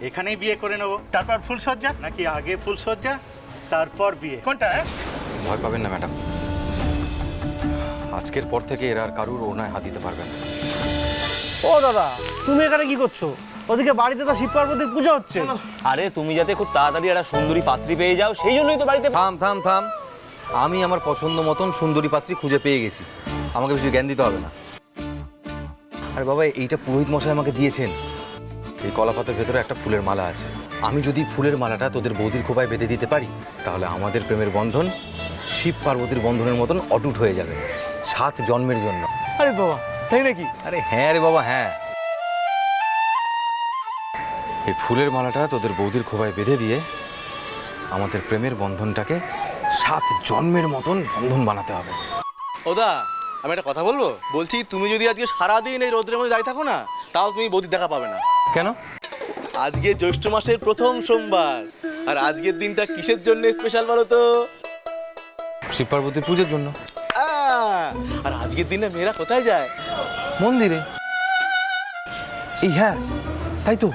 এখানেই বিয়ে করে নেবো, তারপর ফুলসজ্জা, নাকি আগে ফুলসজ্জা তারপর বিয়ে, কোনটা? ভয় পাবেন না ম্যাডাম, আজকের পর থেকে এরা আর কারুর ওড়নায় হাত দিতে পারবে না। ও দাদা, তুমি এখানে কি করছো? ওদিকে বাড়িতে তো শিব পার্বতীর পূজা হচ্ছে। আরে তুমি যাতে খুব তাড়াতাড়ি একটা সুন্দরী পাত্রী পেয়ে যাও, সেই জন্যই তো বাড়িতে। থাম থাম থাম, আমি আমার পছন্দ মতন সুন্দরী পাত্রী খুঁজে পেয়ে গেছি, আমাকে বেশি জ্ঞান দিতে হবে না। আরে বাবা, এইটা পুরোহিত মশাই আমাকে দিয়েছেন। এই কলাপাতার ভেতরে একটা ফুলের মালা আছে, আমি যদি ফুলের মালাটা তোদের বৌদির খোপায় বেঁধে দিতে পারি, তাহলে আমাদের প্রেমের বন্ধন শিব পার্বতীর বন্ধনের মতন অটুট হয়ে যাবে 7 জন্মের জন্য। আরে বাবা, তাই নাকি? আরে হ্যাঁ রে বাবা, হ্যাঁ। এই ফুলের মালাটা তোদের বৌদির খোপায় বেঁধে দিয়ে আমাদের প্রেমের বন্ধনটাকে 7 জন্মের মতন বন্ধন বানাতে হবে। ওদা, আমি একটা কথা বলবো। বলছি, তুমি যদি আজকে সারাদিন এই রোদ্রের মধ্যে দাঁড়িয়ে থাকো না, তাও তুমি বৌদির দেখা পাবে না। কেন? আজকে জ্যৈষ্ঠ মাসের প্রথম সোমবার, আর আজকের দিনটা কিসের জন্য স্পেশাল বলো তো? শিব পার্বতীর পুজোর জন্য। আর আজকের দিনে মেয়েরা কোথায় যায়? মন্দিরে। এই হ্যাঁ, তাই তো,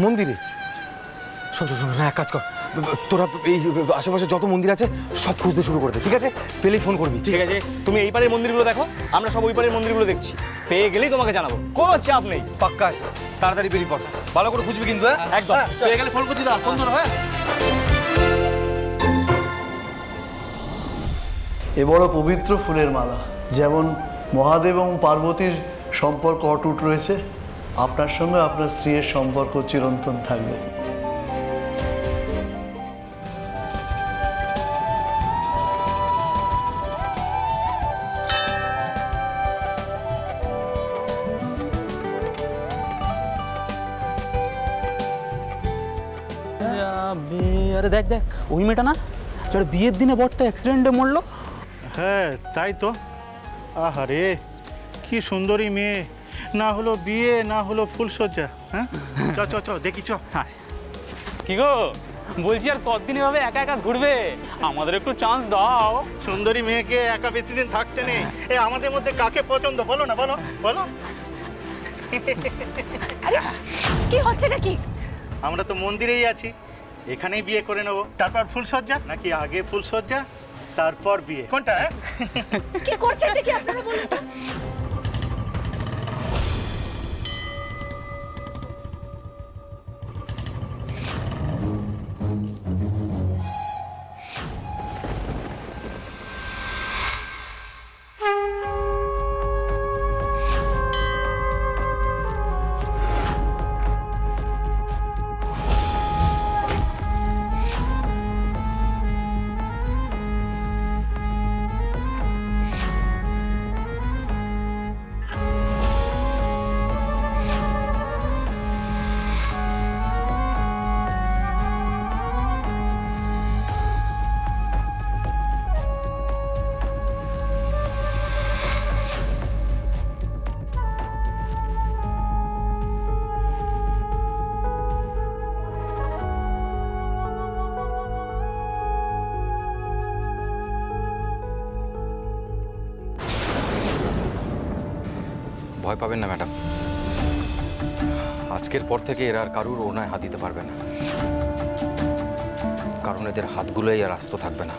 মন্দিরে। শোন শোন শোন, এক কাজ কর, তোরা এই আশেপাশে যত মন্দির আছে সব খুঁজতে শুরু করে দে, ঠিক আছে? পেলেই ফোন করবি। ঠিক আছে, তুমি এই পারের মন্দিরগুলো দেখো, আমরা সব ওই পারের মন্দিরগুলো দেখছি। পেয়ে গেলেই তোমাকে জানাবো, কোনো চাপ নেই। পাক্কা আছে, তাড়াতাড়ি বেরিয়ে পড়, ভালো করে খুঁজবি কিন্তু। হ্যাঁ একদম। পেয়ে গেলে ফোন করছি, ফোন ধরো। হ্যাঁ, এ বড় পবিত্র ফুলের মালা। যেমন মহাদেব এবং পার্বতীর সম্পর্ক অটুট রয়েছে, আপনার সঙ্গে আপনার স্ত্রীর সম্পর্ক চিরন্তন থাকবে। আরে দেখ দেখ, ওই মেয়েটা না, যার বিয়ের দিনে বরটা অ্যাক্সিডেন্টে মরলো। হ্যাঁ তাই তো। আহারে, কি সুন্দরী মেয়ে, না হলো বিয়ে না হলো ফুলসজ্জা। হ্যাঁ, চ চ চ দেখি, চ। কি গো, বলছি আর কতদিন এভাবে একা একা ঘুরবে? আমাদের একটু চান্স দাও। সুন্দরী মেয়েকে একা বেশি দিন থাকতে নেই। এ আমাদের মধ্যে কাকে পছন্দ বলো না, বলো বলো। কি হচ্ছে নাকি? আমরা তো মন্দিরেই আছি, এখানেই বিয়ে করে নেবো, তারপর ফুলসজ্জা, নাকি আগে ফুলসজ্জা তারপর বিয়ে, কোনটা? কি করছেন নাকি আপনারা বলুন তো? ভয় পাবেন না ম্যাডাম, আজকের পর থেকে এরা আর কারুর ওড়নায় হাত দিতে পারবে না, কারণ এদের হাতগুলোই আর আস্ত থাকবে না।